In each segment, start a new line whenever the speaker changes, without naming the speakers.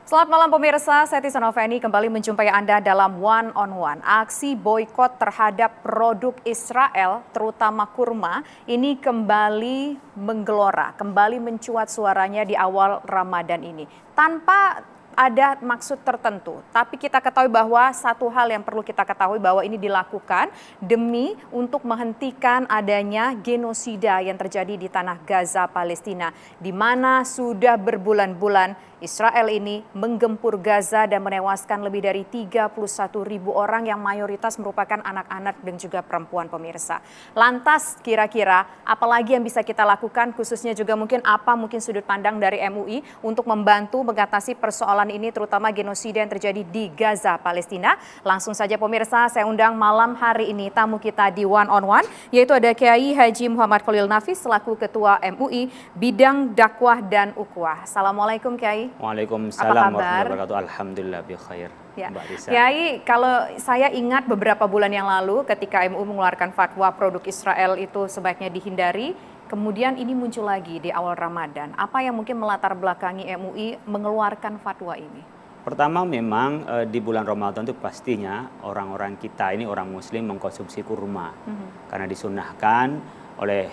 Selamat malam pemirsa, saya Tisa Noveni kembali menjumpai Anda dalam One on One. Aksi boykot terhadap produk Israel, terutama kurma, ini kembali menggelora, kembali mencuat suaranya di awal Ramadan ini. Tanpa ada maksud tertentu, tapi kita ketahui bahwa satu hal yang perlu kita ketahui bahwa ini dilakukan demi untuk menghentikan adanya genosida yang terjadi di tanah Gaza, Palestina, di mana sudah berbulan-bulan Israel ini menggempur Gaza dan menewaskan lebih dari 31.000 orang yang mayoritas merupakan anak-anak dan juga perempuan pemirsa. Lantas kira-kira apalagi yang bisa kita lakukan, khususnya juga mungkin sudut pandang dari MUI untuk membantu mengatasi persoalan ini terutama genosida yang terjadi di Gaza, Palestina. Langsung saja pemirsa, saya undang malam hari ini tamu kita di One on One, yaitu ada Kiai Haji Muhammad Khalil Nafis selaku Ketua MUI Bidang Dakwah dan Ukhuwah. Assalamualaikum Kiai.
Waalaikumsalam warahmatullahi wabarakatuh. Alhamdulillah bi khair.
Ya.
Mbak Risa.
Kiai, kalau saya ingat beberapa bulan yang lalu ketika MUI mengeluarkan fatwa produk Israel itu sebaiknya dihindari, kemudian ini muncul lagi di awal Ramadan. Apa yang mungkin melatar belakangi MUI mengeluarkan fatwa ini?
Pertama memang di bulan Ramadan itu pastinya orang-orang kita ini orang muslim mengkonsumsi kurma. Karena disunnahkan oleh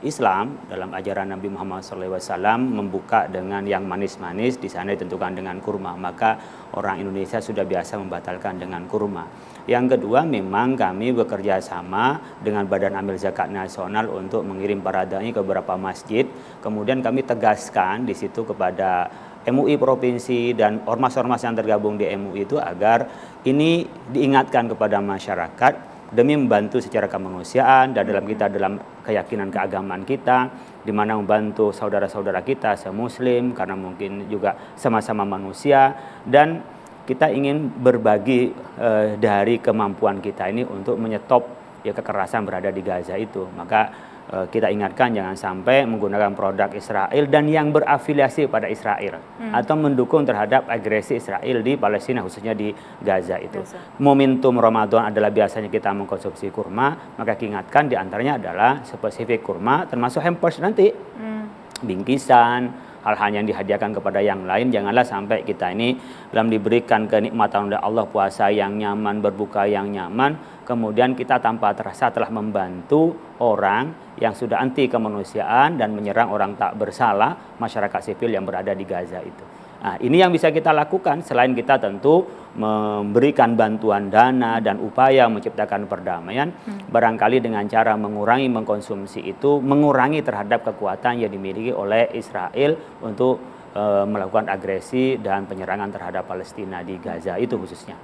Islam dalam ajaran Nabi Muhammad SAW membuka dengan yang manis-manis, di sana ditentukan dengan kurma. Maka orang Indonesia sudah biasa membatalkan dengan kurma. Yang kedua memang kami bekerja sama dengan Badan Amil Zakat Nasional untuk mengirim para dai ke beberapa masjid. Kemudian kami tegaskan di situ kepada MUI provinsi dan ormas-ormas yang tergabung di MUI itu agar ini diingatkan kepada masyarakat demi membantu secara kemanusiaan dan dalam keyakinan keagamaan kita, di mana membantu saudara-saudara kita semuslim karena mungkin juga sama-sama manusia, dan kita ingin berbagi dari kemampuan kita ini untuk menyetop kekerasan berada di Gaza itu. Maka kita ingatkan jangan sampai menggunakan produk Israel dan yang berafiliasi pada Israel atau mendukung terhadap agresi Israel di Palestina, khususnya di Gaza itu. Momentum Ramadan adalah biasanya kita mengkonsumsi kurma, maka diingatkan diantaranya adalah spesifik kurma, termasuk hampers nanti, bingkisan, hal-hal yang dihadiahkan kepada yang lain. Janganlah sampai kita ini dalam diberikan kenikmatan oleh Allah, puasa yang nyaman, berbuka yang nyaman, kemudian kita tanpa terasa telah membantu orang yang sudah anti kemanusiaan dan menyerang orang tak bersalah, masyarakat sipil yang berada di Gaza itu. Nah, ini yang bisa kita lakukan selain kita tentu memberikan bantuan dana dan upaya menciptakan perdamaian, barangkali dengan cara mengurangi mengkonsumsi itu, mengurangi terhadap kekuatan yang dimiliki oleh Israel untuk melakukan agresi dan penyerangan terhadap Palestina di Gaza itu khususnya.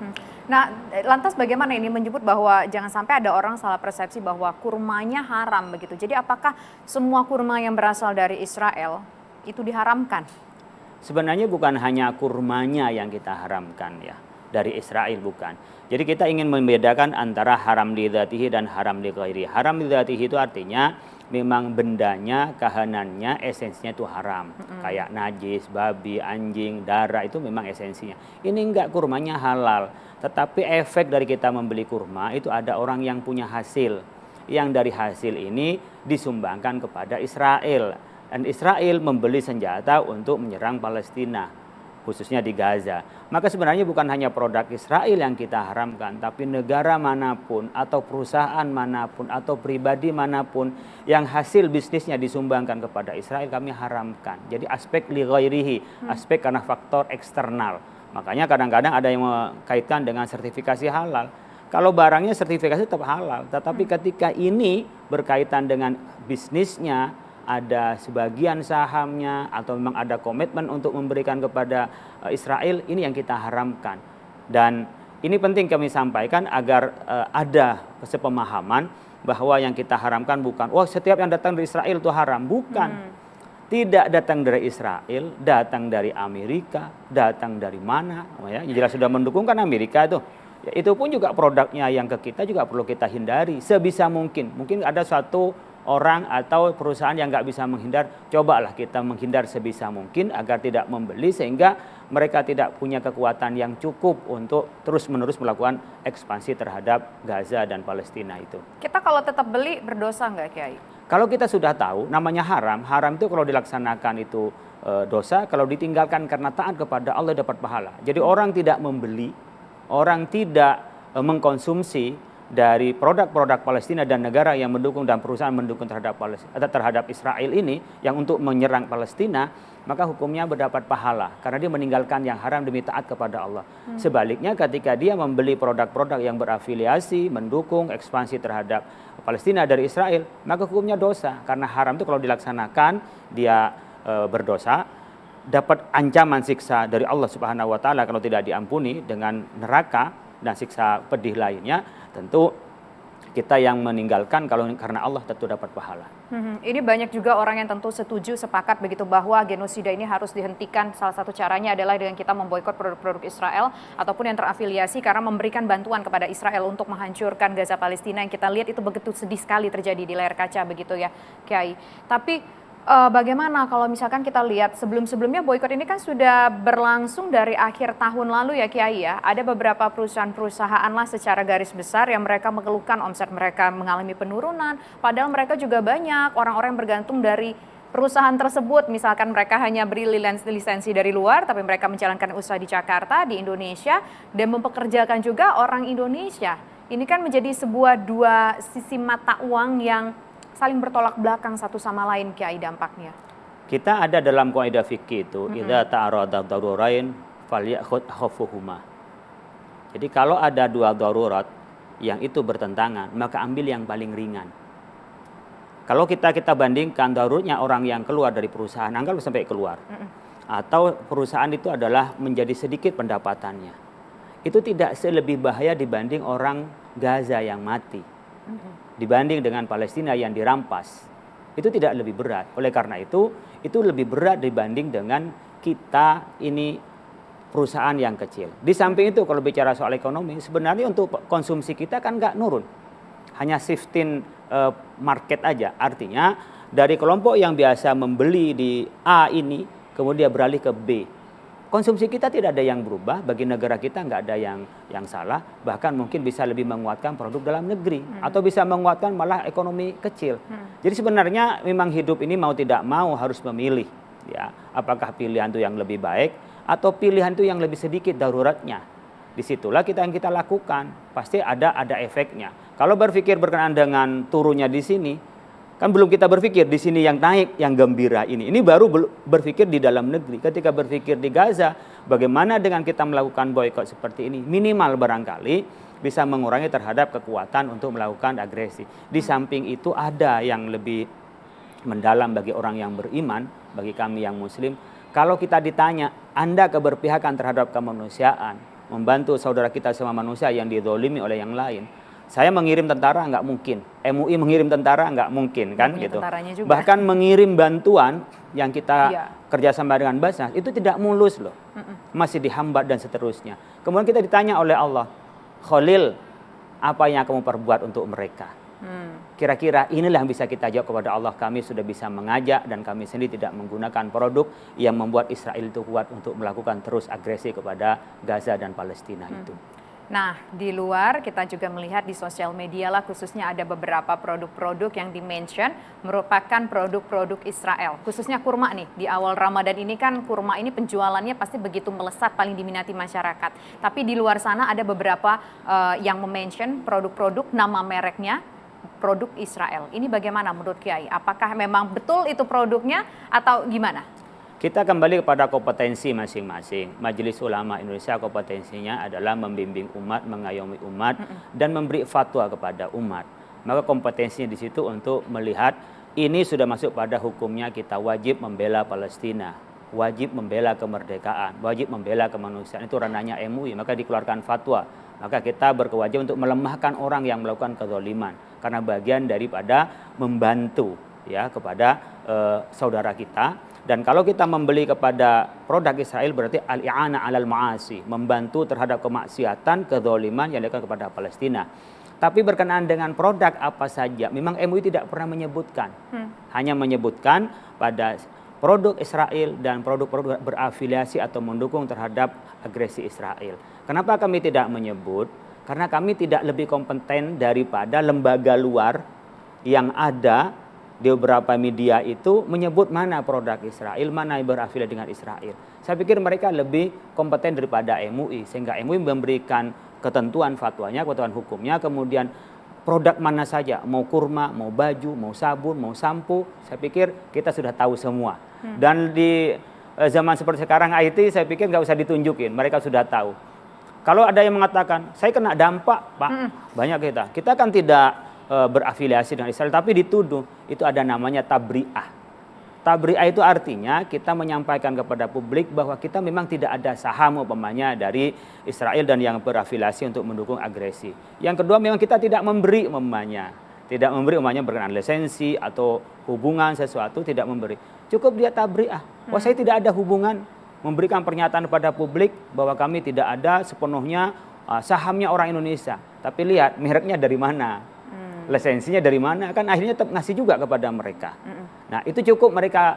Nah, lantas bagaimana ini menyebut bahwa jangan sampai ada orang salah persepsi bahwa kurmanya haram begitu. Jadi apakah semua kurma yang berasal dari Israel itu diharamkan?
Sebenarnya bukan hanya kurmanya yang kita haramkan ya, dari Israel bukan. Jadi kita ingin membedakan antara haram li dzatihi dan haram li ghairihi. Haram li dzatihi itu artinya memang bendanya, kahanannya, esensinya itu haram. Kayak najis, babi, anjing, darah itu memang esensinya. Ini enggak, kurmanya halal. Tetapi efek dari kita membeli kurma itu ada orang yang punya hasil. Yang dari hasil ini disumbangkan kepada Israel. Dan Israel membeli senjata untuk menyerang Palestina, khususnya di Gaza. Maka sebenarnya bukan hanya produk Israel yang kita haramkan, tapi negara manapun atau perusahaan manapun atau pribadi manapun yang hasil bisnisnya disumbangkan kepada Israel kami haramkan. Jadi aspek li ghairihi, aspek karena faktor eksternal. Makanya kadang-kadang ada yang mengkaitkan dengan sertifikasi halal. Kalau barangnya sertifikasi tetap halal, tetapi ketika ini berkaitan dengan bisnisnya, ada sebagian sahamnya atau memang ada komitmen untuk memberikan kepada Israel, ini yang kita haramkan. Dan ini penting kami sampaikan agar ada sepemahaman bahwa yang kita haramkan bukan setiap yang datang dari Israel itu haram, bukan. Tidak datang dari Israel, datang dari Amerika, datang dari mana, ya jelas sudah mendukung kan Amerika itu. Ya, itu pun juga produknya yang ke kita juga perlu kita hindari sebisa mungkin. Mungkin ada suatu orang atau perusahaan yang nggak bisa menghindar, cobalah kita menghindar sebisa mungkin agar tidak membeli sehingga mereka tidak punya kekuatan yang cukup untuk terus-menerus melakukan ekspansi terhadap Gaza dan Palestina itu.
Kita kalau tetap beli berdosa nggak, Kiai?
Kalau kita sudah tahu namanya haram, haram itu kalau dilaksanakan itu dosa, kalau ditinggalkan karena taat kepada Allah dapat pahala. Jadi orang tidak membeli, orang tidak mengkonsumsi dari produk-produk Palestina dan negara yang mendukung dan perusahaan mendukung terhadap Israel ini yang untuk menyerang Palestina, maka hukumnya mendapat pahala karena dia meninggalkan yang haram demi taat kepada Allah. Sebaliknya ketika dia membeli produk-produk yang berafiliasi mendukung ekspansi terhadap Palestina dari Israel, maka hukumnya dosa karena haram itu kalau dilaksanakan dia berdosa, dapat ancaman siksa dari Allah Subhanahu wa taala kalau tidak diampuni dengan neraka dan siksa pedih lainnya. Tentu kita yang meninggalkan kalau karena Allah tentu dapat pahala.
Ini banyak juga orang yang tentu setuju, sepakat begitu bahwa genosida ini harus dihentikan. Salah satu caranya adalah dengan kita memboikot produk-produk Israel ataupun yang terafiliasi karena memberikan bantuan kepada Israel untuk menghancurkan Gaza Palestina yang kita lihat itu begitu sedih sekali terjadi di layar kaca begitu ya, Kiai. Tapi bagaimana kalau misalkan kita lihat sebelum-sebelumnya boikot ini kan sudah berlangsung dari akhir tahun lalu ya Kiai ya. Ada beberapa perusahaan-perusahaan lah secara garis besar yang mereka mengeluhkan omset mereka mengalami penurunan. Padahal mereka juga banyak orang-orang yang bergantung dari perusahaan tersebut. Misalkan mereka hanya beri lisensi dari luar tapi mereka menjalankan usaha di Jakarta, di Indonesia dan mempekerjakan juga orang Indonesia. Ini kan menjadi sebuah dua sisi mata uang yang saling bertolak belakang satu sama lain Kiai dampaknya.
Kita ada dalam kaidah fikih itu idza ta'arada darurain falyakhud khafuhuma. Jadi kalau ada dua darurat yang itu bertentangan, maka ambil yang paling ringan. Kalau kita bandingkan daruratnya orang yang keluar dari perusahaan, anggap sampai keluar. Atau perusahaan itu adalah menjadi sedikit pendapatannya. Itu tidak selebih bahaya dibanding orang Gaza yang mati. Dibanding dengan Palestina yang dirampas, itu tidak lebih berat. Oleh karena itu lebih berat dibanding dengan kita ini perusahaan yang kecil. Di samping itu kalau bicara soal ekonomi, sebenarnya untuk konsumsi kita kan nggak nurun. Hanya shifting market aja. Artinya dari kelompok yang biasa membeli di A ini, kemudian beralih ke B. Konsumsi kita tidak ada yang berubah, bagi negara kita nggak ada yang salah, bahkan mungkin bisa lebih menguatkan produk dalam negeri atau bisa menguatkan malah ekonomi kecil. Jadi sebenarnya memang hidup ini mau tidak mau harus memilih, ya apakah pilihan itu yang lebih baik atau pilihan itu yang lebih sedikit daruratnya. Disitulah yang kita lakukan, pasti ada efeknya. Kalau berpikir berkenaan dengan turunnya di sini, kan belum kita berpikir di sini yang naik, yang gembira ini. Ini baru berpikir di dalam negeri. Ketika berpikir di Gaza, bagaimana dengan kita melakukan boikot seperti ini? Minimal barangkali bisa mengurangi terhadap kekuatan untuk melakukan agresi. Di samping itu ada yang lebih mendalam bagi orang yang beriman, bagi kami yang muslim. Kalau kita ditanya, Anda keberpihakan terhadap kemanusiaan, membantu saudara kita sama manusia yang dizolimi oleh yang lain. Saya mengirim tentara nggak mungkin, MUI mengirim tentara nggak mungkin kan gitu. Bahkan mengirim bantuan yang kita kerjasama dengan Basnas itu tidak mulus loh, masih dihambat dan seterusnya. Kemudian kita ditanya oleh Allah, Khalil, apa yang kamu perbuat untuk mereka? Kira-kira inilah yang bisa kita jawab kepada Allah. Kami sudah bisa mengajak dan kami sendiri tidak menggunakan produk yang membuat Israel itu kuat untuk melakukan terus agresi kepada Gaza dan Palestina itu.
Nah, di luar kita juga melihat di sosial media lah khususnya ada beberapa produk-produk yang di-mention merupakan produk-produk Israel. Khususnya kurma nih, di awal Ramadan ini kan kurma ini penjualannya pasti begitu melesat, paling diminati masyarakat. Tapi di luar sana ada beberapa yang mention produk-produk nama mereknya produk Israel. Ini bagaimana menurut Kiai? Apakah memang betul itu produknya atau gimana?
Kita kembali kepada kompetensi masing-masing. Majelis Ulama Indonesia kompetensinya adalah membimbing umat, mengayomi umat, dan memberi fatwa kepada umat. Maka kompetensinya di situ untuk melihat ini sudah masuk pada hukumnya kita wajib membela Palestina, wajib membela kemerdekaan, wajib membela kemanusiaan. Itu ranahnya MUI, maka dikeluarkan fatwa. Maka kita berkewajiban untuk melemahkan orang yang melakukan kezaliman karena bagian daripada membantu ya kepada saudara kita. Dan kalau kita membeli kepada produk Israel berarti al-i'ana 'alal ma'asi, membantu terhadap kemaksiatan, kezaliman yang dilakukan kepada Palestina. Tapi berkenaan dengan produk apa saja, memang MUI tidak pernah menyebutkan. Hanya menyebutkan pada produk Israel dan produk-produk berafiliasi atau mendukung terhadap agresi Israel. Kenapa kami tidak menyebut? Karena kami tidak lebih kompeten daripada lembaga luar yang ada di beberapa media itu menyebut mana produk Israel, mana yang berafiliasi dengan Israel. Saya pikir mereka lebih kompeten daripada MUI, sehingga MUI memberikan ketentuan fatwanya, ketentuan hukumnya, kemudian produk mana saja, mau kurma, mau baju, mau sabun, mau sampo, saya pikir kita sudah tahu semua. Dan di zaman seperti sekarang IT, saya pikir nggak usah ditunjukin, mereka sudah tahu. Kalau ada yang mengatakan, saya kena dampak, Pak, banyak kita kan tidak berafiliasi dengan Israel, tapi dituduh itu ada namanya tabri'ah. Tabri'ah itu artinya kita menyampaikan kepada publik bahwa kita memang tidak ada saham umpamanya dari Israel dan yang berafiliasi untuk mendukung agresi. Yang kedua memang kita tidak memberi umpamanya berkenaan lisensi atau hubungan sesuatu, tidak memberi. Cukup dia tabri'ah. Wah, saya tidak ada hubungan, memberikan pernyataan kepada publik bahwa kami tidak ada sepenuhnya sahamnya orang Indonesia. Tapi lihat mereknya dari mana? Lisensinya dari mana, kan akhirnya tetap ngasih juga kepada mereka. Nah itu cukup mereka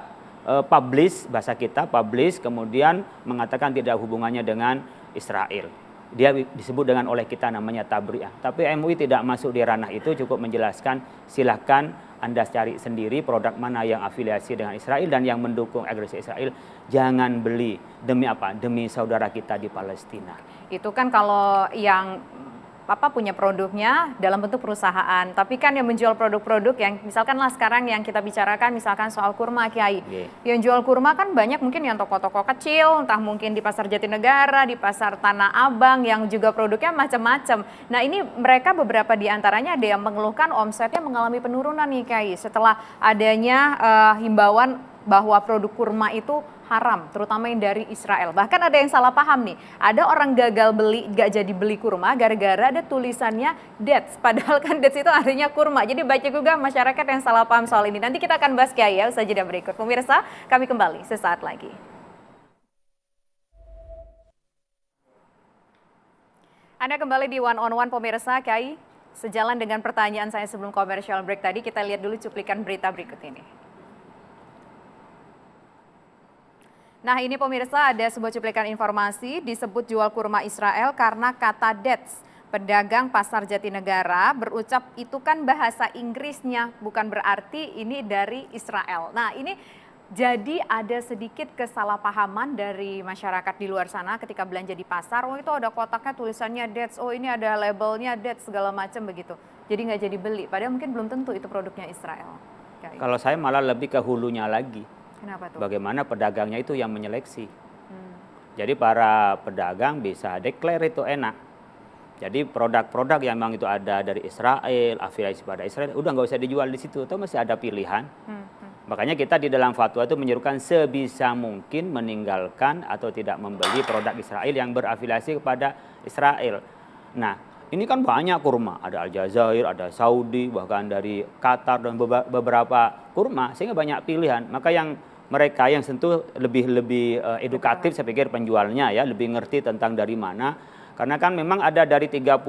publish, bahasa kita publish, kemudian mengatakan tidak hubungannya dengan Israel. Dia disebut dengan oleh kita namanya tabri'ah. Tapi MUI tidak masuk di ranah itu, cukup menjelaskan silahkan Anda cari sendiri produk mana yang afiliasi dengan Israel dan yang mendukung agresi Israel. Jangan beli, demi apa? Demi saudara kita di Palestina.
Itu kan kalau yang punya produknya dalam bentuk perusahaan, tapi kan yang menjual produk-produk yang misalkan lah sekarang yang kita bicarakan misalkan soal kurma, Kiai. Yang jual kurma kan banyak mungkin yang toko-toko kecil, entah mungkin di Pasar Jatinegara, di Pasar Tanah Abang yang juga produknya macam-macam. Nah ini mereka beberapa di antaranya ada yang mengeluhkan omsetnya mengalami penurunan nih, Kiai, setelah adanya himbauan bahwa produk kurma itu haram, terutama yang dari Israel. Bahkan ada yang salah paham nih, ada orang gagal beli, gak jadi beli kurma gara-gara ada tulisannya dates, padahal kan dates itu artinya kurma. Jadi banyak juga masyarakat yang salah paham soal ini. Nanti kita akan bahas, Kiai, ya, usai jeda berikut. Pemirsa, kami kembali sesaat lagi. Anda kembali di One on One, pemirsa. Kiai, sejalan dengan pertanyaan saya sebelum commercial break tadi, kita lihat dulu cuplikan berita berikut ini. Nah ini pemirsa, ada sebuah cuplikan informasi disebut jual kurma Israel karena kata dates. Pedagang Pasar Jatinegara berucap itu kan bahasa Inggrisnya, bukan berarti ini dari Israel. Nah ini jadi ada sedikit kesalahpahaman dari masyarakat di luar sana ketika belanja di pasar. Oh itu ada kotaknya tulisannya dates, oh ini ada labelnya dates segala macam begitu. Jadi nggak jadi beli, padahal mungkin belum tentu itu produknya Israel.
Kalau saya malah lebih ke hulunya lagi.
Kenapa tuh?
Bagaimana pedagangnya itu yang menyeleksi. Jadi para pedagang bisa declare itu enak. Jadi produk-produk yang memang itu ada dari Israel, afiliasi pada Israel, udah nggak usah dijual di situ, atau masih ada pilihan. Makanya kita di dalam fatwa itu menyerukan sebisa mungkin meninggalkan atau tidak membeli produk Israel yang berafiliasi kepada Israel. Nah, ini kan banyak kurma, ada Aljazair, ada Saudi, bahkan dari Qatar dan beberapa kurma, sehingga banyak pilihan. Maka yang mereka yang tentu lebih edukatif, saya pikir penjualnya ya, lebih ngerti tentang dari mana. Karena kan memang ada dari 30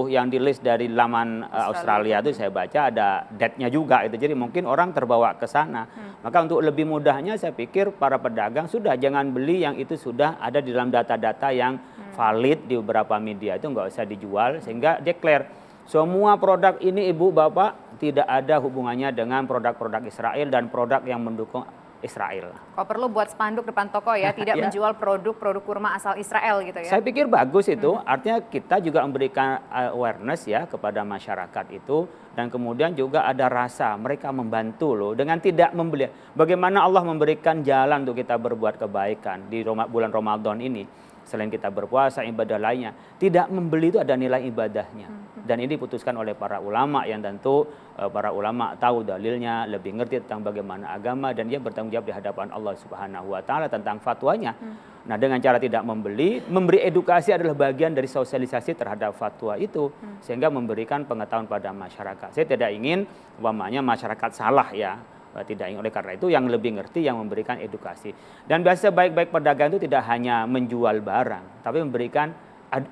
yang di list dari laman Australia itu saya baca ada date-nya juga itu. Jadi mungkin orang terbawa ke sana. Maka untuk lebih mudahnya saya pikir para pedagang sudah jangan beli yang itu sudah ada di dalam data-data yang valid di beberapa media, itu nggak usah dijual, sehingga declare semua produk ini Ibu Bapak tidak ada hubungannya dengan produk-produk Israel dan produk yang mendukung Israel.
Kalau perlu buat spanduk depan toko ya, tidak menjual produk-produk kurma asal Israel gitu ya.
Saya pikir bagus itu, artinya kita juga memberikan awareness ya kepada masyarakat itu, dan kemudian juga ada rasa mereka membantu loh dengan tidak membeli. Bagaimana Allah memberikan jalan untuk kita berbuat kebaikan di bulan Ramadan ini. Selain kita berpuasa, ibadah lainnya, tidak membeli itu ada nilai ibadahnya. Dan ini diputuskan oleh para ulama yang tentu para ulama tahu dalilnya, lebih ngerti tentang bagaimana agama, dan dia bertanggung jawab di hadapan Allah Subhanahu wa taala tentang fatwanya. Nah, dengan cara tidak membeli, memberi edukasi adalah bagian dari sosialisasi terhadap fatwa itu, sehingga memberikan pengetahuan pada masyarakat. Saya tidak ingin umpamanya masyarakat salah ya. Tidak ingin, oleh karena itu yang lebih ngerti yang memberikan edukasi. Dan biasa baik-baik pedagang itu tidak hanya menjual barang, tapi memberikan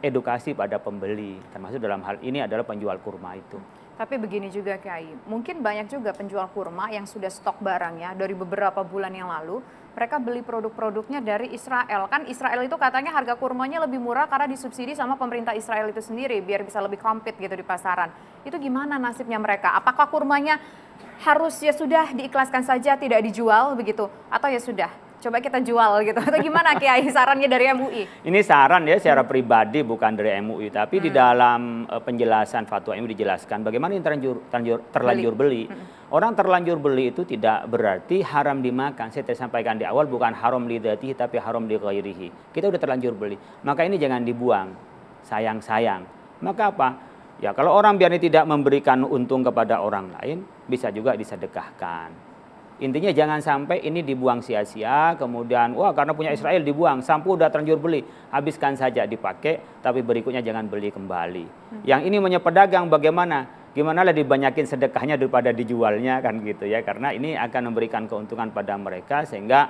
edukasi pada pembeli, termasuk dalam hal ini adalah penjual kurma itu.
Tapi begini juga Kiai, mungkin banyak juga penjual kurma yang sudah stok barangnya dari beberapa bulan yang lalu, mereka beli produk-produknya dari Israel. Kan Israel itu katanya harga kurmanya lebih murah karena disubsidi sama pemerintah Israel itu sendiri, biar bisa lebih compete gitu di pasaran. Itu gimana nasibnya mereka? Apakah kurmanya harus ya sudah diikhlaskan saja, tidak dijual begitu, atau ya sudah coba kita jual gitu, atau gimana Kiai sarannya dari MUI?
Ini saran ya secara pribadi bukan dari MUI, tapi di dalam penjelasan fatwa MUI dijelaskan bagaimana yang terlanjur beli. Orang terlanjur beli itu tidak berarti haram dimakan. Saya tadi sampaikan di awal bukan haram li dzatihi tapi haram li ghairihi. Kita udah terlanjur beli, maka ini jangan dibuang. Sayang-sayang. Maka apa? Ya kalau orang biar tidak memberikan untung kepada orang lain, bisa juga disedekahkan. Intinya jangan sampai ini dibuang sia-sia, kemudian wah karena punya Israel dibuang, sampo udah terlanjur beli, habiskan saja dipakai, tapi berikutnya jangan beli kembali. Yang ini punya pedagang bagaimana? Gimana lah dibanyakin sedekahnya daripada dijualnya kan gitu ya, karena ini akan memberikan keuntungan pada mereka sehingga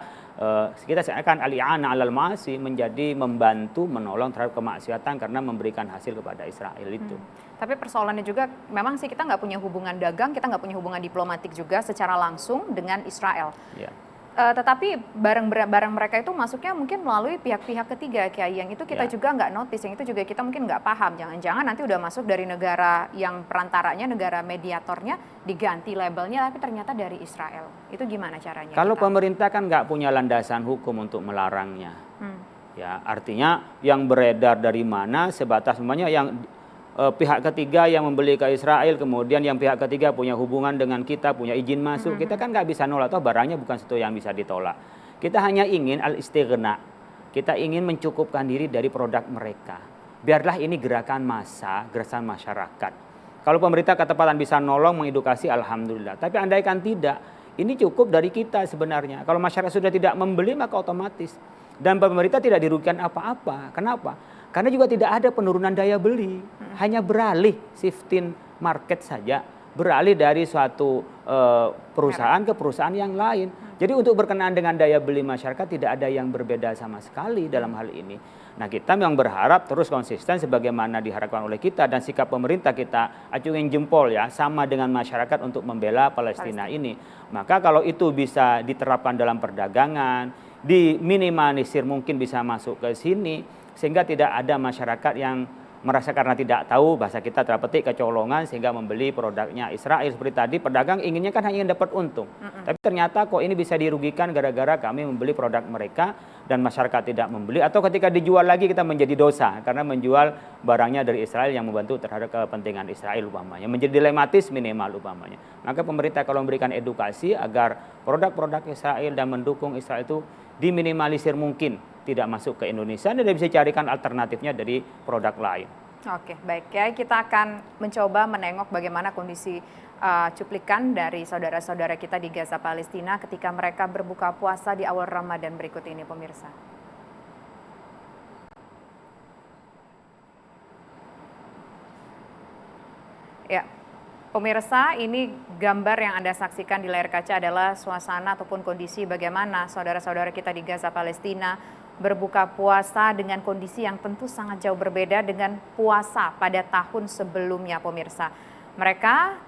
kita akan al-i'ana 'alal ma'asi, menjadi membantu menolong terhadap kemaksiatan karena memberikan hasil kepada Israel itu.
Tapi persoalannya juga memang sih kita nggak punya hubungan dagang, kita nggak punya hubungan diplomatik juga secara langsung dengan Israel.
Ya.
Tetapi barang mereka itu masuknya mungkin melalui pihak-pihak ketiga, Kiai, yang itu kita juga nggak notice, yang itu juga kita mungkin nggak paham. Jangan-jangan nanti udah masuk dari negara yang perantaranya, negara mediatornya, diganti labelnya, tapi ternyata dari Israel. Itu gimana caranya?
Kalau pemerintah kan nggak punya landasan hukum untuk melarangnya. Ya, artinya yang beredar dari mana sebatas semuanya yang pihak ketiga yang membeli ke Israel, kemudian yang pihak ketiga punya hubungan dengan kita, punya izin masuk, kita kan nggak bisa nolak, atau barangnya bukan sesuatu yang bisa ditolak. Kita hanya ingin al-istighna, kita ingin mencukupkan diri dari produk mereka. Biarlah ini gerakan massa, gerakan masyarakat. Kalau pemerintah ketepatan bisa nolong, mengedukasi, alhamdulillah. Tapi andaikan tidak, ini cukup dari kita sebenarnya. Kalau masyarakat sudah tidak membeli, maka otomatis. Dan pemerintah tidak dirugikan apa-apa. Kenapa? Karena juga tidak ada penurunan daya beli, hanya beralih shifting market saja, beralih dari suatu perusahaan ke perusahaan yang lain. Jadi untuk berkenaan dengan daya beli masyarakat tidak ada yang berbeda sama sekali dalam hal ini. Nah kita memang berharap terus konsisten sebagaimana diharapkan oleh kita, dan sikap pemerintah kita acungin jempol ya, sama dengan masyarakat untuk membela Palestina ini. Maka kalau itu bisa diterapkan dalam perdagangan, diminimalisir mungkin bisa masuk ke sini, sehingga tidak ada masyarakat yang merasa karena tidak tahu, bahasa kita terpetik kecolongan sehingga membeli produknya Israel. Seperti tadi pedagang inginnya kan hanya dapat untung. Tapi ternyata kok ini bisa dirugikan gara-gara kami membeli produk mereka dan masyarakat tidak membeli, atau ketika dijual lagi kita menjadi dosa karena menjual barangnya dari Israel yang membantu terhadap kepentingan Israel umpamanya. Menjadi dilematis minimal umpamanya. Maka pemerintah kalau memberikan edukasi agar produk-produk Israel dan mendukung Israel itu diminimalisir mungkin tidak masuk ke Indonesia, dan bisa carikan alternatifnya dari produk lain.
Oke, baik ya, kita akan mencoba menengok bagaimana kondisi cuplikan dari saudara-saudara kita di Gaza Palestina ketika mereka berbuka puasa di awal Ramadan berikut ini, pemirsa. Ya, pemirsa, ini gambar yang Anda saksikan di layar kaca adalah suasana ataupun kondisi bagaimana saudara-saudara kita di Gaza Palestina berbuka puasa dengan kondisi yang tentu sangat jauh berbeda dengan puasa pada tahun sebelumnya, pemirsa. Mereka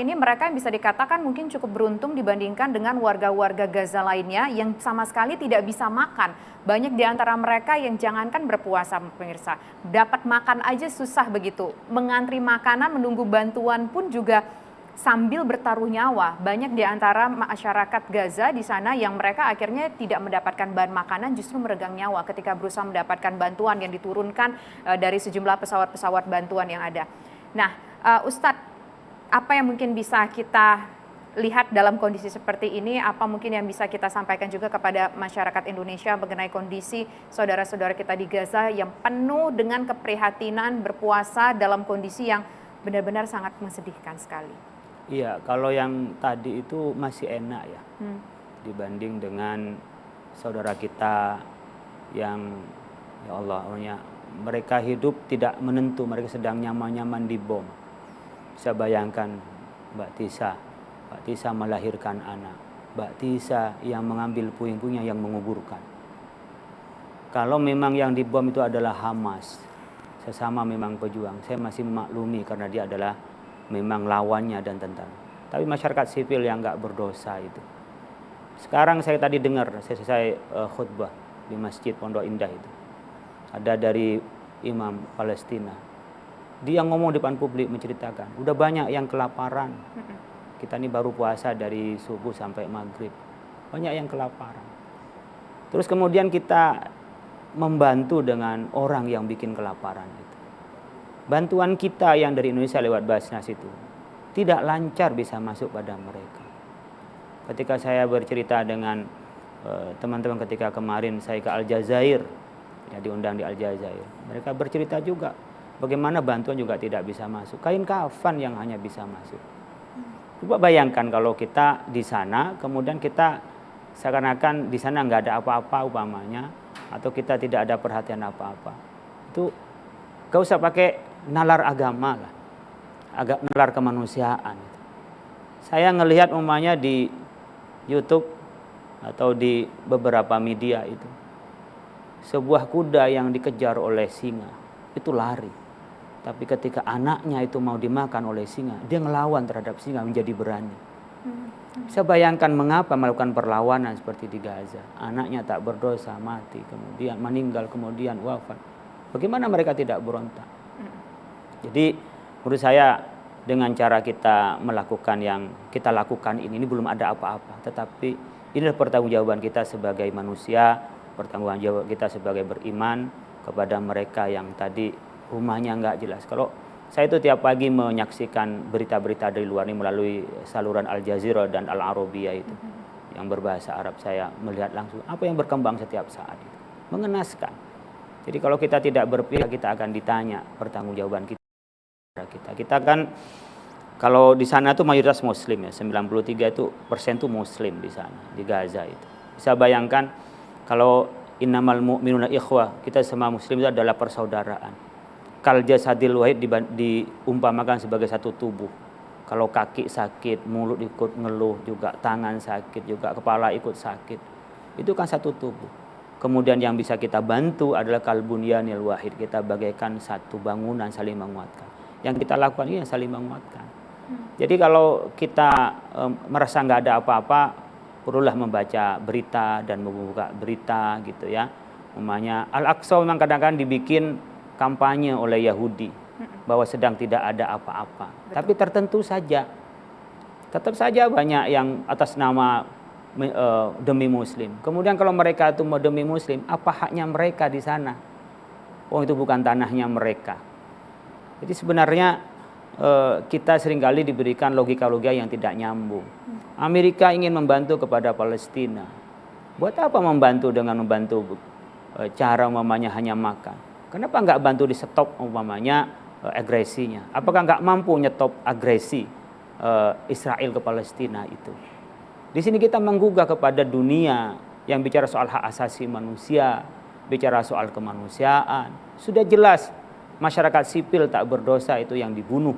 yang bisa dikatakan mungkin cukup beruntung dibandingkan dengan warga-warga Gaza lainnya yang sama sekali tidak bisa makan. Banyak di antara mereka yang jangankan berpuasa, pemirsa, dapat makan aja susah begitu. Mengantri makanan, menunggu bantuan pun juga sambil bertaruh nyawa. Banyak di antara masyarakat Gaza di sana yang mereka akhirnya tidak mendapatkan bahan makanan, justru meregang nyawa ketika berusaha mendapatkan bantuan yang diturunkan dari sejumlah pesawat-pesawat bantuan yang ada. Nah, Ustadz, apa yang mungkin bisa kita lihat dalam kondisi seperti ini? Apa mungkin yang bisa kita sampaikan juga kepada masyarakat Indonesia mengenai kondisi saudara-saudara kita di Gaza yang penuh dengan keprihatinan berpuasa dalam kondisi yang benar-benar sangat menyedihkan sekali?
Iya, kalau yang tadi itu masih enak ya, dibanding dengan saudara kita yang ya Allah, mereka hidup tidak menentu, mereka sedang nyaman-nyaman di bom. Bisa bayangkan Mbak Tisa melahirkan anak, Mbak Tisa yang mengambil puing-puingnya yang menguburkan. Kalau memang yang dibom itu adalah Hamas, sesama memang pejuang, saya masih memaklumi karena dia adalah memang lawannya dan tentara. Tapi masyarakat sipil yang nggak berdosa itu. Sekarang saya tadi dengar, saya selesai khutbah di Masjid Pondok Indah itu. Ada dari imam Palestina. Dia ngomong di depan publik menceritakan, udah banyak yang kelaparan. Kita ini baru puasa dari subuh sampai maghrib. Banyak yang kelaparan. Terus kemudian kita membantu dengan orang yang bikin kelaparan itu. Bantuan kita yang dari Indonesia lewat Basnas itu tidak lancar bisa masuk pada mereka. Ketika saya bercerita dengan teman-teman ketika kemarin saya ke Aljazair, ya diundang di Aljazair, mereka bercerita juga bagaimana bantuan juga tidak bisa masuk. Kain kafan yang hanya bisa masuk. Coba bayangkan kalau kita di sana, kemudian kita seakan-akan di sana nggak ada apa-apa umpamanya, atau kita tidak ada perhatian apa-apa. Itu gak usah pakai nalar agama lah, agak nalar kemanusiaan. Saya ngelihat umpamanya di YouTube atau di beberapa media itu, sebuah kuda yang dikejar oleh singa itu lari, tapi ketika anaknya itu mau dimakan oleh singa, dia ngelawan terhadap singa, menjadi berani. Saya bayangkan mengapa melakukan perlawanan seperti di Gaza. Anaknya tak berdosa, mati, kemudian meninggal, kemudian wafat. Bagaimana mereka tidak berontak? Jadi menurut saya dengan cara kita melakukan yang kita lakukan ini belum ada apa-apa. Tetapi inilah pertanggungjawaban kita sebagai manusia, pertanggungjawaban kita sebagai beriman kepada mereka yang tadi rumahnya nggak jelas. Kalau saya itu tiap pagi menyaksikan berita-berita dari luar ini melalui saluran Al Jazeera dan Al Arabia itu, yang berbahasa Arab, saya melihat langsung apa yang berkembang setiap saat itu. Mengenaskan. Jadi kalau kita tidak berpihak, kita akan ditanya pertanggungjawaban kita. Kita kan kalau di sana tuh mayoritas Muslim ya, 93% itu Muslim di sana, di Gaza itu. Bisa bayangkan kalau innamal mu'minuna ikhwah, kita semua Muslim itu adalah persaudaraan. Kal jasadil wahid diumpamakan sebagai satu tubuh. Kalau kaki sakit, mulut ikut ngeluh juga, tangan sakit juga, kepala ikut sakit. Itu kan satu tubuh. Kemudian yang bisa kita bantu adalah kal bunyanil wahid. Kita bagaikan satu bangunan saling menguatkan. Yang kita lakukan ini saling menguatkan. Jadi kalau kita merasa nggak ada apa-apa, perlulah membaca berita dan membuka berita gitu ya. Umpamanya Al-Aqsa memang kadang-kadang dibikin kampanye oleh Yahudi bahwa sedang tidak ada apa-apa. Tapi tertentu saja. Tetap saja banyak yang atas nama demi Muslim. Kemudian kalau mereka itu mau demi Muslim, apa haknya mereka di sana? Oh, itu bukan tanahnya mereka. Jadi sebenarnya kita seringkali diberikan logika-logika yang tidak nyambung. Amerika ingin membantu kepada Palestina. Buat apa membantu dengan membantu cara umpamanya hanya makan? Kenapa nggak bantu di stop umpamanya agresinya? Apakah nggak mampu nyetop agresi Israel ke Palestina itu? Di sini kita menggugah kepada dunia yang bicara soal hak asasi manusia, bicara soal kemanusiaan. Sudah jelas masyarakat sipil tak berdosa itu yang dibunuh.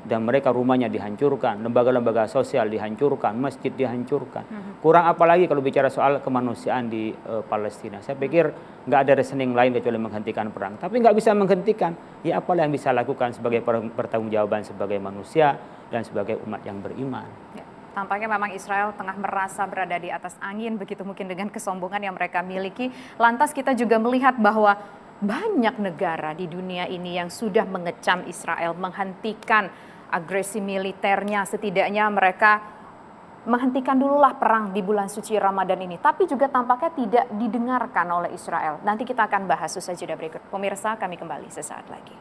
Dan mereka rumahnya dihancurkan, lembaga-lembaga sosial dihancurkan, masjid dihancurkan. Kurang apa lagi kalau bicara soal kemanusiaan di Palestina. Saya pikir nggak ada reasoning lain kecuali menghentikan perang. Tapi nggak bisa menghentikan, ya apalah yang bisa lakukan sebagai pertanggungjawaban sebagai manusia dan sebagai umat yang beriman.
Ya, tampaknya memang Israel tengah merasa berada di atas angin, begitu mungkin dengan kesombongan yang mereka miliki. Lantas kita juga melihat bahwa banyak negara di dunia ini yang sudah mengecam Israel, menghentikan agresi militernya, setidaknya mereka menghentikan dululah perang di bulan suci Ramadan ini. Tapi juga tampaknya tidak didengarkan oleh Israel. Nanti kita akan bahas usai jeda berikut. Pemirsa, kami kembali sesaat lagi.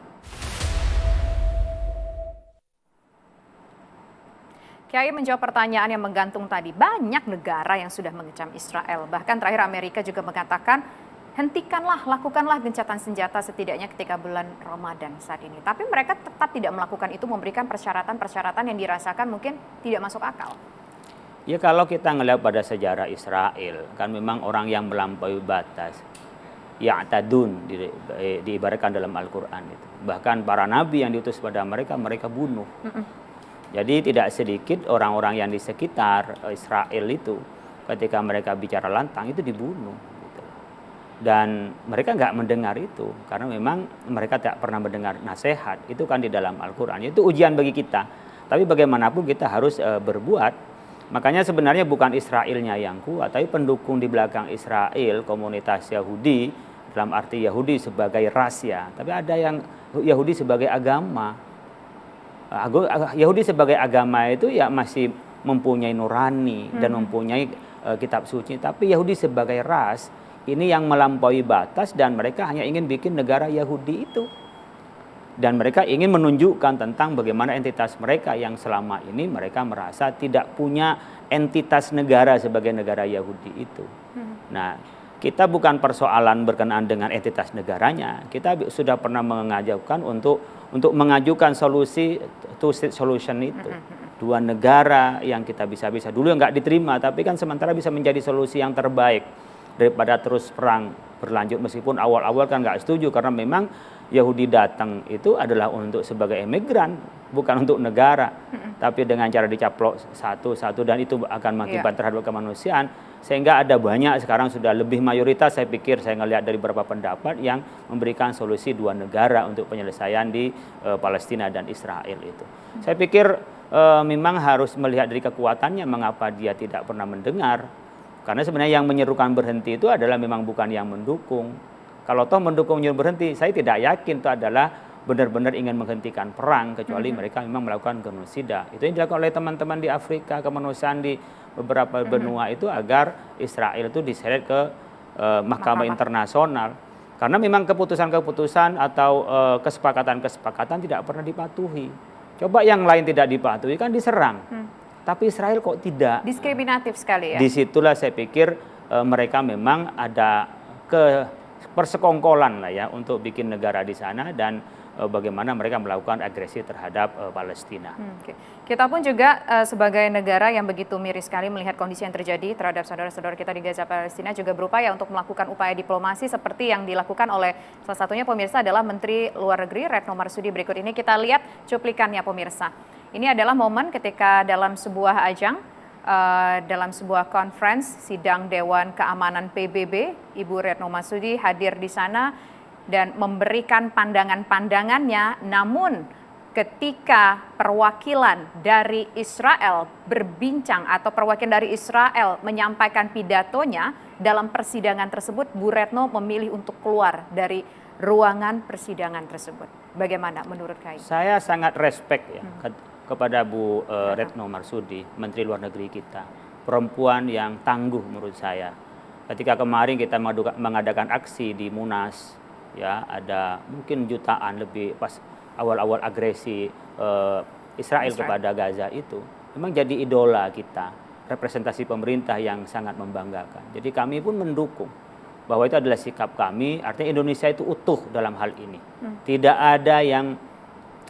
Kiai menjawab pertanyaan yang menggantung tadi. Banyak negara yang sudah mengecam Israel. Bahkan terakhir Amerika juga mengatakan, hentikanlah, lakukanlah gencatan senjata setidaknya ketika bulan Ramadan saat ini. Tapi mereka tetap tidak melakukan itu, memberikan persyaratan-persyaratan yang dirasakan mungkin tidak masuk akal.
Ya kalau kita ngelihat pada sejarah Israel, kan memang orang yang melampaui batas. Ya'tadun diibaratkan dalam Al-Quran itu. Bahkan para nabi yang diutus pada mereka, mereka bunuh. Jadi tidak sedikit orang-orang yang di sekitar Israel itu, ketika mereka bicara lantang itu dibunuh. Dan mereka nggak mendengar itu karena memang mereka tidak pernah mendengar nasihat. Itu kan di dalam Al-Quran. Itu ujian bagi kita. Tapi bagaimanapun kita harus berbuat. Makanya sebenarnya bukan Israelnya yang kuat, tapi pendukung di belakang Israel, komunitas Yahudi, dalam arti Yahudi sebagai ras ya. Tapi ada yang Yahudi sebagai agama. Yahudi sebagai agama itu ya masih mempunyai nurani dan mempunyai kitab suci, tapi Yahudi sebagai ras ini yang melampaui batas dan mereka hanya ingin bikin negara Yahudi itu. Dan mereka ingin menunjukkan tentang bagaimana entitas mereka yang selama ini mereka merasa tidak punya entitas negara sebagai negara Yahudi itu. Nah, kita bukan persoalan berkenaan dengan entitas negaranya. Kita sudah pernah mengajukan untuk mengajukan solusi two state solution itu. Dua negara yang kita bisa dulu yang nggak diterima, tapi kan sementara bisa menjadi solusi yang terbaik daripada terus perang berlanjut, meskipun awal-awal kan nggak setuju karena memang Yahudi datang itu adalah untuk sebagai imigran, bukan untuk negara. Tapi dengan cara dicaplok satu-satu dan itu akan mengakibat terhadap kemanusiaan, sehingga ada banyak sekarang sudah lebih mayoritas saya pikir, saya ngelihat dari beberapa pendapat yang memberikan solusi dua negara untuk penyelesaian di Palestina dan Israel itu. Saya pikir memang harus melihat dari kekuatannya mengapa dia tidak pernah mendengar. Karena sebenarnya yang menyerukan berhenti itu adalah memang bukan yang mendukung. Kalau toh mendukung menyuruh berhenti, saya tidak yakin itu adalah benar-benar ingin menghentikan perang, kecuali mereka memang melakukan genosida. Itu yang dilakukan oleh teman-teman di Afrika, kemanusiaan di beberapa benua itu agar Israel itu diseret ke Mahkamah Internasional. Karena memang keputusan-keputusan atau kesepakatan-kesepakatan tidak pernah dipatuhi. Coba yang lain tidak dipatuhi kan diserang. Tapi Israel kok tidak.
Diskriminatif sekali ya.
Disitulah saya pikir mereka memang ada persekongkolan lah ya untuk bikin negara di sana dan bagaimana mereka melakukan agresi terhadap Palestina.
Kita pun juga sebagai negara yang begitu miris sekali melihat kondisi yang terjadi terhadap saudara-saudara kita di Gaza Palestina juga berupaya untuk melakukan upaya diplomasi seperti yang dilakukan oleh salah satunya pemirsa adalah Menteri Luar Negeri Retno Marsudi. Berikut ini kita lihat cuplikannya pemirsa. Ini adalah momen ketika dalam sebuah ajang, dalam sebuah conference sidang Dewan Keamanan PBB, Ibu Retno Marsudi hadir di sana dan memberikan pandangan-pandangannya. Namun ketika perwakilan dari Israel berbincang atau perwakilan dari Israel menyampaikan pidatonya dalam persidangan tersebut, Bu Retno memilih untuk keluar dari ruangan persidangan tersebut. Bagaimana menurut Kai?
Saya sangat respect ya kepada Bu Retno Marsudi, Menteri Luar Negeri kita. Perempuan yang tangguh menurut saya. Ketika kemarin kita mengadakan aksi di Munas, ya ada mungkin jutaan lebih pas awal-awal agresi Israel kepada Gaza itu, memang jadi idola kita, representasi pemerintah yang sangat membanggakan. Jadi kami pun mendukung bahwa itu adalah sikap kami, artinya Indonesia itu utuh dalam hal ini. Tidak ada yang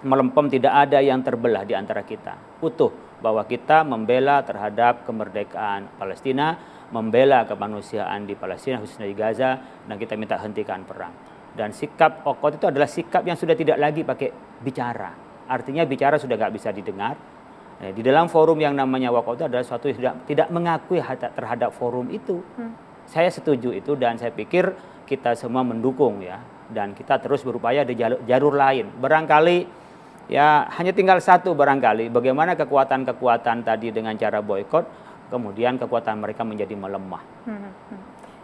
melempem, tidak ada yang terbelah di antara kita. Utuh bahwa kita membela terhadap kemerdekaan Palestina, membela kemanusiaan di Palestina khususnya di Gaza, dan kita minta hentikan perang. Dan sikap Okot itu adalah sikap yang sudah tidak lagi pakai bicara. Artinya bicara sudah nggak bisa didengar. Di dalam forum yang namanya Wakot itu adalah suatu yang tidak mengakui terhadap forum itu. Saya setuju itu dan saya pikir kita semua mendukung ya. Dan kita terus berupaya di jalur lain. Barangkali ya hanya tinggal satu barangkali, bagaimana kekuatan-kekuatan tadi dengan cara boykot, kemudian kekuatan mereka menjadi melemah.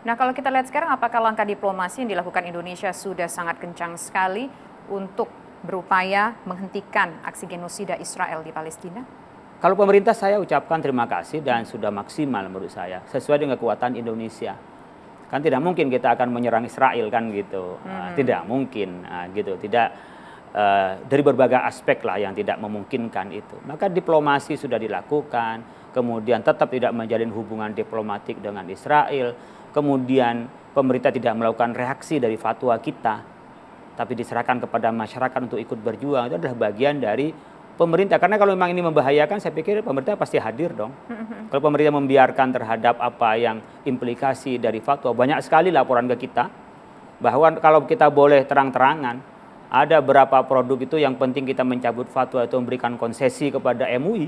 Nah kalau kita lihat sekarang, apakah langkah diplomasi yang dilakukan Indonesia sudah sangat kencang sekali untuk berupaya menghentikan aksi genosida Israel di Palestina?
Kalau pemerintah saya ucapkan terima kasih dan sudah maksimal menurut saya, sesuai dengan kekuatan Indonesia. Kan tidak mungkin kita akan menyerang Israel kan gitu, tidak mungkin gitu, tidak. Dari berbagai aspek lah yang tidak memungkinkan itu. Maka diplomasi sudah dilakukan, kemudian tetap tidak menjalin hubungan diplomatik dengan Israel, kemudian pemerintah tidak melakukan reaksi dari fatwa kita, tapi diserahkan kepada masyarakat untuk ikut berjuang. Itu adalah bagian dari pemerintah. Karena kalau memang ini membahayakan, saya pikir pemerintah pasti hadir dong. Kalau pemerintah membiarkan terhadap apa yang implikasi dari fatwa, banyak sekali laporan ke kita, bahwa kalau kita boleh terang-terangan, ada berapa produk itu yang penting kita mencabut fatwa atau memberikan konsesi kepada MUI,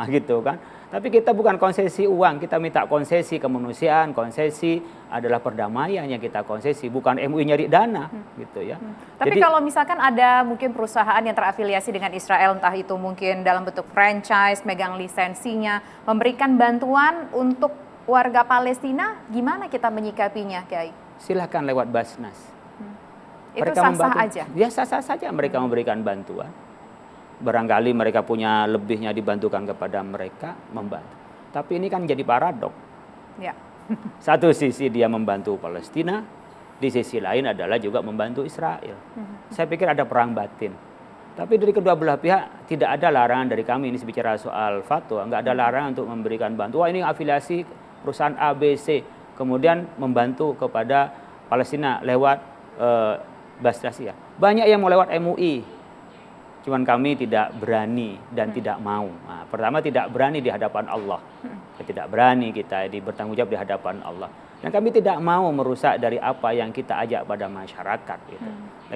gitu kan. Tapi kita bukan konsesi uang, kita minta konsesi kemanusiaan, konsesi adalah perdamaian yang kita konsesi, bukan MUI nyari dana, gitu ya.
Tapi jadi, kalau misalkan ada mungkin perusahaan yang terafiliasi dengan Israel, entah itu mungkin dalam bentuk franchise, megang lisensinya, memberikan bantuan untuk warga Palestina, gimana kita menyikapinya, Kiai?
Silahkan lewat Basnas.
Itu sah-sah aja?
Ya sah-sah saja mereka memberikan bantuan. barangkali mereka punya lebihnya dibantukan kepada mereka membantu. Tapi ini kan jadi paradok.
Ya.
Satu sisi dia membantu Palestina, di sisi lain adalah juga membantu Israel. Saya pikir ada perang batin. Tapi dari kedua belah pihak tidak ada larangan dari kami, ini bicara soal fatwa, nggak ada larangan untuk memberikan bantuan. Ini afiliasi perusahaan ABC, kemudian membantu kepada Palestina lewat Basdasia. Banyak yang mau lewat MUI, cuman kami tidak berani dan tidak mau. Nah, pertama tidak berani di hadapan Allah. Tidak berani kita bertanggung jawab di hadapan Allah. Dan kami tidak mau merusak dari apa yang kita ajak pada masyarakat. Gitu.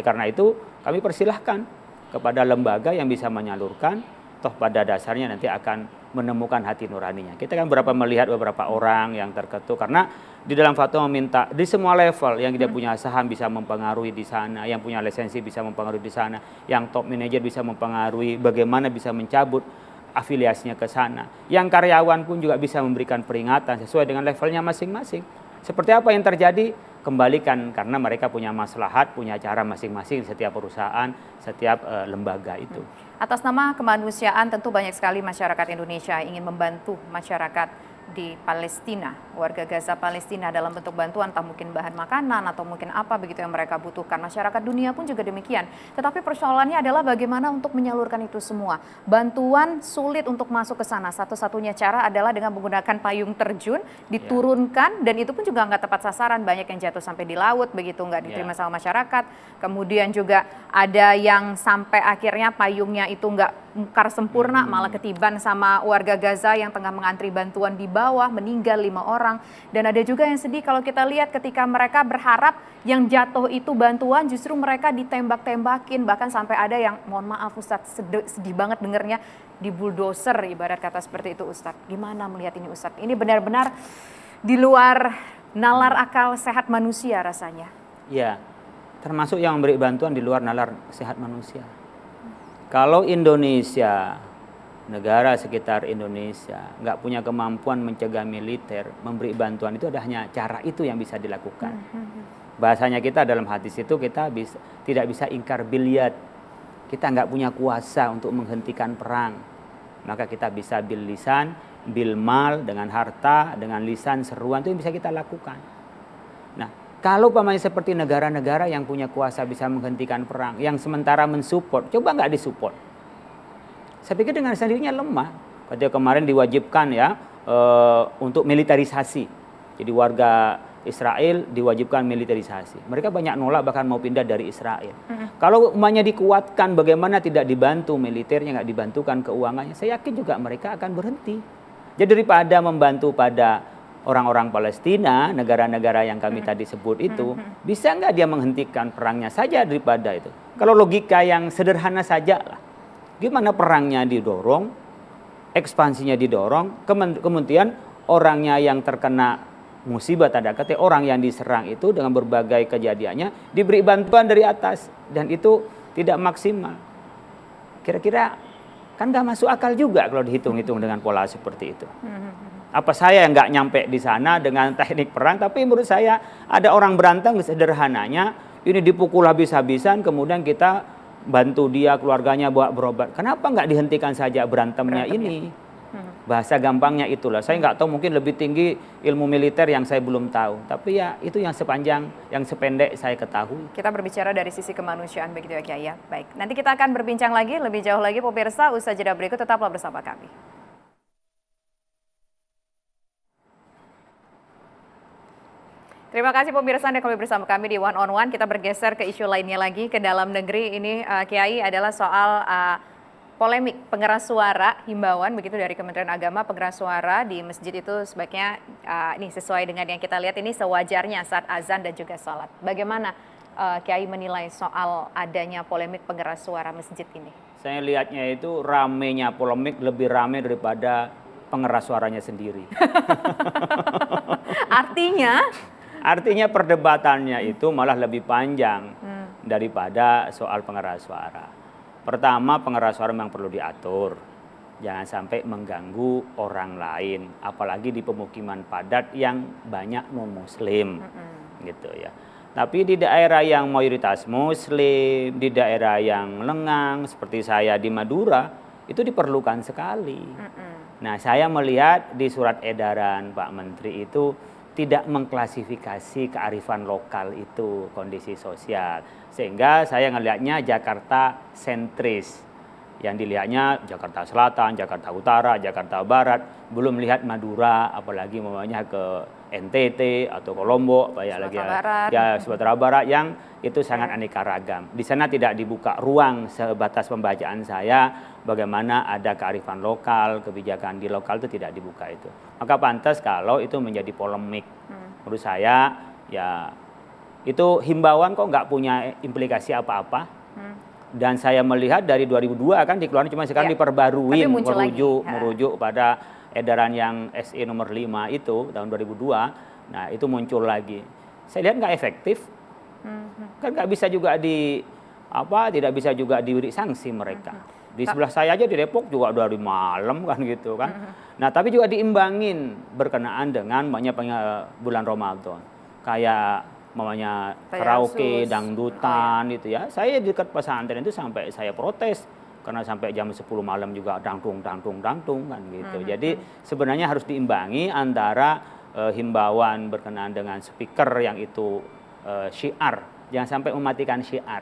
Karena itu kami persilahkan kepada lembaga yang bisa menyalurkan, toh pada dasarnya nanti akan menemukan hati nuraninya. Kita kan melihat beberapa orang yang terketuk, karena di dalam fatwa meminta di semua level yang tidak punya saham bisa mempengaruhi di sana, yang punya lisensi bisa mempengaruhi di sana, yang top manager bisa mempengaruhi bagaimana bisa mencabut afiliasinya ke sana. Yang karyawan pun juga bisa memberikan peringatan sesuai dengan levelnya masing-masing. Seperti apa yang terjadi? Kembalikan, karena mereka punya maslahat, punya cara masing-masing setiap perusahaan, setiap lembaga itu.
Atas nama kemanusiaan tentu banyak sekali masyarakat Indonesia ingin membantu masyarakat di Palestina, warga Gaza Palestina dalam bentuk bantuan, entah mungkin bahan makanan atau mungkin apa begitu yang mereka butuhkan. Masyarakat dunia pun juga demikian. Tetapi persoalannya adalah bagaimana untuk menyalurkan itu semua. Bantuan sulit untuk masuk ke sana. Satu-satunya cara adalah dengan menggunakan payung terjun, diturunkan, dan itu pun juga nggak tepat sasaran. Banyak yang jatuh sampai di laut, begitu nggak diterima sama masyarakat. Kemudian juga ada yang sampai akhirnya payungnya itu nggak mungkar sempurna, malah ketiban sama warga Gaza yang tengah mengantri bantuan di bawah, meninggal 5 orang. Dan ada juga yang sedih kalau kita lihat ketika mereka berharap yang jatuh itu bantuan, justru mereka ditembak-tembakin. Bahkan sampai ada yang, mohon maaf Ustadz, sedih banget dengernya, di bulldozer ibarat kata seperti itu Ustadz. Gimana melihat ini Ustadz? Ini benar-benar di luar nalar akal sehat manusia rasanya.
Ya, termasuk yang memberi bantuan di luar nalar sehat manusia. Kalau Indonesia, negara sekitar Indonesia, nggak punya kemampuan mencegah militer, memberi bantuan itu ada hanya cara itu yang bisa dilakukan. Bahasanya kita dalam hadis itu kita tidak bisa ingkar bilyat. Kita nggak punya kuasa untuk menghentikan perang. Maka kita bisa bil lisan, bil mal, dengan harta, dengan lisan, seruan itu yang bisa kita lakukan. Nah, kalau umpamanya seperti negara-negara yang punya kuasa bisa menghentikan perang, yang sementara mensupport, coba nggak disupport. Saya pikir dengan sendirinya lemah. Ketika kemarin diwajibkan ya untuk militerisasi. Jadi warga Israel diwajibkan militerisasi. Mereka banyak nolak, bahkan mau pindah dari Israel. Kalau umpamanya dikuatkan, bagaimana tidak dibantu militernya, nggak dibantukan keuangannya, saya yakin juga mereka akan berhenti. Jadi daripada membantu pada orang-orang Palestina, negara-negara yang kami tadi sebut itu, bisa nggak dia menghentikan perangnya saja daripada itu? Kalau logika yang sederhana saja lah, gimana perangnya didorong, ekspansinya didorong, kemudian orangnya yang terkena musibah tanda kutip, orang yang diserang itu dengan berbagai kejadiannya diberi bantuan dari atas, dan itu tidak maksimal. Kira-kira kan nggak masuk akal juga kalau dihitung-hitung dengan pola seperti itu. Apa saya yang nggak nyampe di sana dengan teknik perang, tapi menurut saya ada orang berantem sederhananya, ini dipukul habis-habisan, kemudian kita bantu dia, keluarganya bawa berobat. Kenapa nggak dihentikan saja berantemnya ini? Bahasa gampangnya itulah. Saya nggak tahu, mungkin lebih tinggi ilmu militer yang saya belum tahu. Tapi ya itu yang sependek saya ketahui.
Kita berbicara dari sisi kemanusiaan begitu ya Kiai ya. Baik, nanti kita akan berbincang lagi lebih jauh lagi pemirsa, usai jeda berikut tetaplah bersama kami. Terima kasih pemirsa Anda kembali bersama kami di One on One. Kita bergeser ke isu lainnya lagi, ke dalam negeri. Ini Kiai adalah soal polemik pengeras suara, himbauan begitu dari Kementerian Agama, pengeras suara di masjid itu sebaiknya ini sesuai dengan yang kita lihat ini sewajarnya saat azan dan juga sholat. Bagaimana Kiai menilai soal adanya polemik pengeras suara masjid ini?
Saya lihatnya itu ramenya polemik lebih rame daripada pengeras suaranya sendiri. Artinya perdebatannya itu malah lebih panjang daripada soal pengeras suara. Pertama, pengeras suara memang perlu diatur. Jangan sampai mengganggu orang lain, apalagi di pemukiman padat yang banyak non-muslim. Gitu ya. Tapi di daerah yang mayoritas Muslim, di daerah yang lengang seperti saya di Madura, itu diperlukan sekali. Nah, saya melihat di surat edaran Pak Menteri itu tidak mengklasifikasi kearifan lokal itu kondisi sosial. Sehingga saya ngelihatnya Jakarta sentris. Yang dilihatnya Jakarta Selatan, Jakarta Utara, Jakarta Barat, belum lihat Madura, apalagi namanya ke NTT atau ke Lombok, Sumatera Barat yang itu sangat aneka ragam. Di sana tidak dibuka ruang sebatas pembacaan saya, bagaimana ada kearifan lokal, kebijakan di lokal itu tidak dibuka itu. Maka pantas kalau itu menjadi polemik. Menurut saya, ya itu himbauan kok nggak punya implikasi apa-apa. Dan saya melihat dari 2002 kan dikeluarkan, cuma sekarang diperbarui merujuk pada edaran yang SE nomor 5 itu tahun 2002. Nah, itu muncul lagi. Saya lihat nggak efektif. Kan nggak bisa juga tidak bisa juga diberi sanksi mereka. Di sebelah saya aja di Depok juga dari malam kan gitu kan. Nah, tapi juga diimbangin berkenaan dengan banyak bulan Ramadan. Kayak mamanya karaoke, dangdutan itu ya. Saya di dekat pesantren itu sampai saya protes karena sampai jam 10 malam juga dangtung kan gitu. Jadi sebenarnya harus diimbangi antara himbauan berkenaan dengan speaker yang itu syiar, jangan sampai mematikan syiar.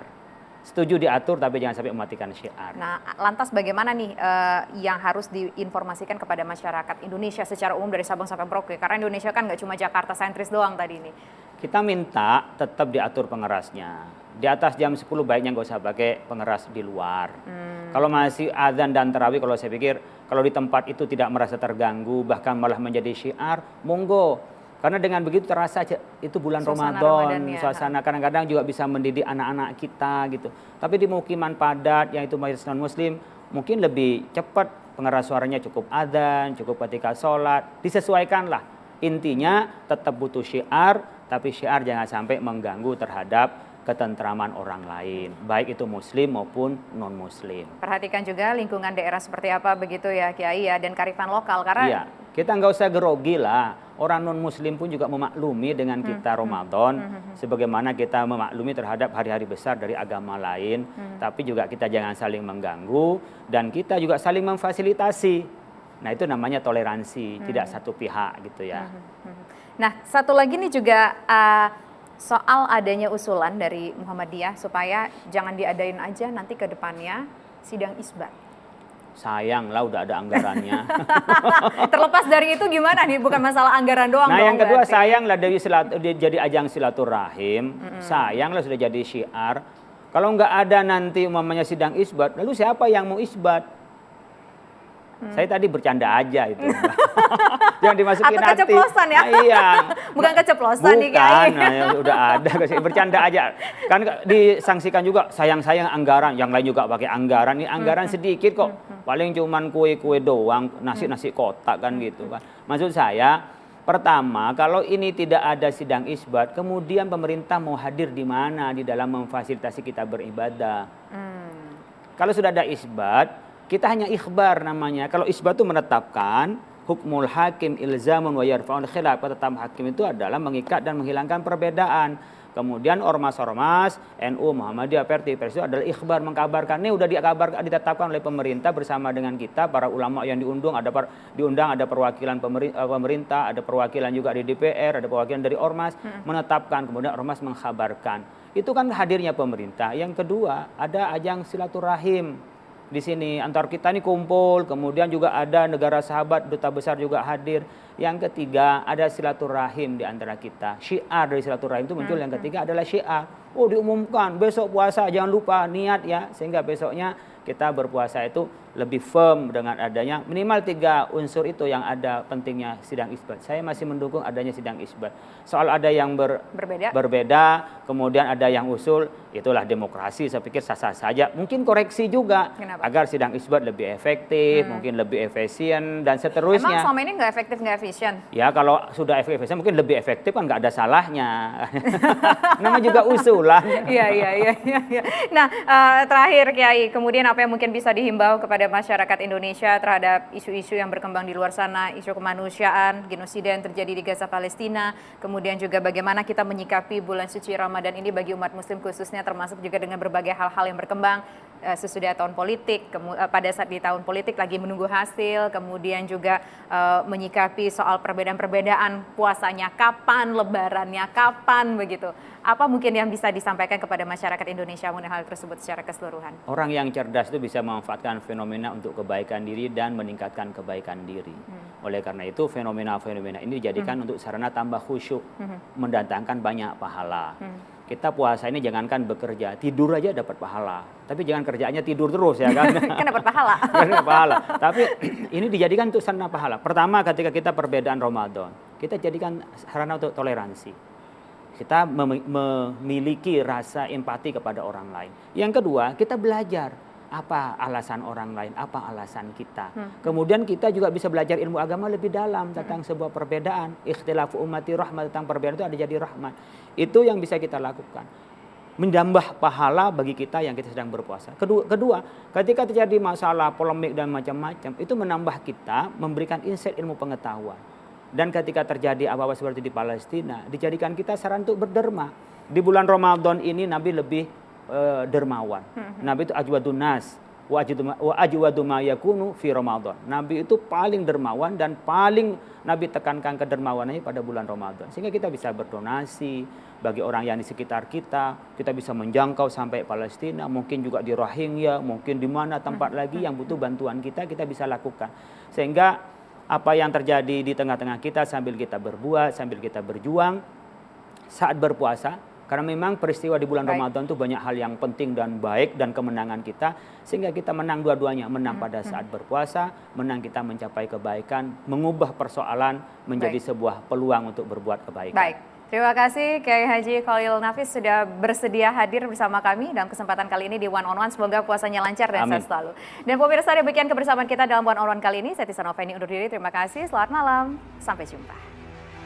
Setuju diatur tapi jangan sampai mematikan syiar.
Nah, lantas bagaimana nih yang harus diinformasikan kepada masyarakat Indonesia secara umum dari Sabang sampai Merauke? Karena Indonesia kan nggak cuma Jakarta sentris doang tadi ini.
Kita minta tetap diatur pengerasnya. Di atas jam 10 baiknya nggak usah pakai pengeras di luar. Kalau masih azan dan tarawih, kalau saya pikir kalau di tempat itu tidak merasa terganggu, bahkan malah menjadi syiar, monggo. Karena dengan begitu terasa itu bulan Ramadan, suasana kadang-kadang juga bisa mendidik anak-anak kita gitu. Tapi di pemukiman padat yang itu mayoritas non-muslim, mungkin lebih cepat pengeras suaranya, cukup adzan, cukup ketika sholat, disesuaikanlah. Intinya tetap butuh syiar, tapi syiar jangan sampai mengganggu terhadap ketentraman orang lain, baik itu muslim maupun non-muslim.
Perhatikan juga lingkungan daerah seperti apa begitu ya Kiai ya, dan kearifan lokal karena
iya, kita nggak usah grogi lah. Orang non-muslim pun juga memaklumi dengan kita Ramadan, sebagaimana kita memaklumi terhadap hari-hari besar dari agama lain, tapi juga kita jangan saling mengganggu dan kita juga saling memfasilitasi. Nah, itu namanya toleransi, tidak satu pihak gitu ya.
Nah, satu lagi nih juga soal adanya usulan dari Muhammadiyah supaya jangan diadain aja nanti ke depannya sidang isbat.
Sayang lah udah ada anggarannya.
Terlepas dari itu gimana nih? Bukan masalah anggaran doang.
Nah, yang kedua sayang lah dari jadi ajang silaturahim. Sayang lah sudah jadi syiar. Kalau nggak ada nanti umpamanya sidang isbat, lalu siapa yang mau isbat? Saya tadi bercanda aja itu. Jangan dimasukin
atau keceplosan ya?
Iya.
Bukan keceplosan nih Kiai.
Bukan, nah, udah ada. Bercanda aja. Kan disangsikan juga sayang-sayang anggaran. Yang lain juga pakai anggaran. Ini anggaran sedikit kok. Paling cuman kue-kue doang, nasi-nasi kotak kan gitu kan. Maksud saya, pertama kalau ini tidak ada sidang isbat, kemudian pemerintah mau hadir di mana di dalam memfasilitasi kita beribadah. Kalau sudah ada isbat, kita hanya ikhbar namanya. Kalau isbat itu menetapkan hukmul hakim ilzamun wa yarfa'ul khilaf. Tetap hakim itu adalah mengikat dan menghilangkan perbedaan. Kemudian ormas-ormas NU, Muhammadiyah, Perti itu adalah ikhbar, mengkabarkan. Ini udah ditetapkan oleh pemerintah bersama dengan kita para ulama yang diundang, ada perwakilan pemerintah, ada perwakilan juga di DPR, ada perwakilan dari ormas menetapkan, kemudian ormas mengkabarkan. Itu kan hadirnya pemerintah. Yang kedua, ada ajang silaturahim. Di sini antar kita ini kumpul, kemudian juga ada negara sahabat, duta besar juga hadir. Yang ketiga ada silaturahim di antara kita. Syiar dari silaturahim itu muncul. Yang ketiga adalah syiar. Oh, diumumkan besok puasa jangan lupa niat ya, sehingga besoknya kita berpuasa itu lebih firm dengan adanya minimal 3 unsur itu yang ada pentingnya sidang isbat. Saya masih mendukung adanya sidang isbat. Soal ada yang berbeda, kemudian ada yang usul, itulah demokrasi. Saya pikir sah-sah saja. Mungkin koreksi juga. Kenapa? Agar sidang isbat lebih efektif, mungkin lebih efisien dan seterusnya.
Emang selama ini nggak efektif nggak efisien? efisien.
Ya kalau sudah efisien mungkin lebih efektif kan nggak ada salahnya. Nama juga usulan.
Iya. Nah, terakhir Kiai, kemudian apa yang mungkin bisa dihimbau kepada masyarakat Indonesia terhadap isu-isu yang berkembang di luar sana, isu kemanusiaan, genosida yang terjadi di Gaza Palestina, kemudian juga bagaimana kita menyikapi bulan suci Ramadan ini bagi umat muslim khususnya, termasuk juga dengan berbagai hal-hal yang berkembang sesudah tahun politik, pada saat di tahun politik lagi menunggu hasil, kemudian juga menyikapi soal perbedaan-perbedaan puasanya kapan, lebarannya kapan, begitu. Apa mungkin yang bisa disampaikan kepada masyarakat Indonesia mengenai hal tersebut secara keseluruhan?
Orang yang cerdas itu bisa memanfaatkan fenomena untuk kebaikan diri dan meningkatkan kebaikan diri. Oleh karena itu fenomena-fenomena ini dijadikan untuk sarana tambah khusyuk, mendatangkan banyak pahala. Kita puasa ini jangankan bekerja, tidur aja dapat pahala. Tapi jangan kerjaannya tidur terus ya kan.
Kan dapat pahala.
Dapat pahala. Tapi ini dijadikan untuk sarana pahala. Pertama ketika kita perbedaan Ramadan, kita jadikan sarana untuk toleransi. Kita memiliki rasa empati kepada orang lain. Yang kedua, kita belajar apa alasan orang lain, apa alasan kita. Kemudian kita juga bisa belajar ilmu agama lebih dalam tentang sebuah perbedaan. Ikhtilafu ummati rahmat, tentang perbedaan itu ada jadi rahmat. Itu yang bisa kita lakukan. Menambah pahala bagi kita yang kita sedang berpuasa. Kedua, ketika terjadi masalah, polemik dan macam-macam, itu menambah kita, memberikan insight ilmu pengetahuan. Dan ketika terjadi apa-apa seperti di Palestina, dijadikan kita saran untuk berderma. Di bulan Ramadan ini Nabi lebih dermawan. Nabi itu ajwadun nas wa ajwadu ma yakunu fi Ramadan. Nabi itu paling dermawan dan paling Nabi tekankan kedermawanannya pada bulan Ramadan. Sehingga kita bisa berdonasi bagi orang yang di sekitar kita bisa menjangkau sampai Palestina, mungkin juga di Rohingya, mungkin di mana tempat lagi yang butuh bantuan kita bisa lakukan. Sehingga apa yang terjadi di tengah-tengah kita sambil kita berbuat, sambil kita berjuang saat berpuasa, karena memang peristiwa di bulan Ramadan itu banyak hal yang penting dan baik dan kemenangan kita, sehingga kita menang dua-duanya, menang pada saat berpuasa, menang kita mencapai kebaikan, mengubah persoalan menjadi sebuah peluang untuk berbuat kebaikan.
Baik. Terima kasih Kiai Haji Khalil Nafis sudah bersedia hadir bersama kami dalam kesempatan kali ini di One on One. Semoga puasanya lancar dan sehat selalu. Dan pemirsa, demikian kebersamaan kita dalam One on One kali ini. Saya Tisa Noveni undur diri. Terima kasih. Selamat malam. Sampai jumpa.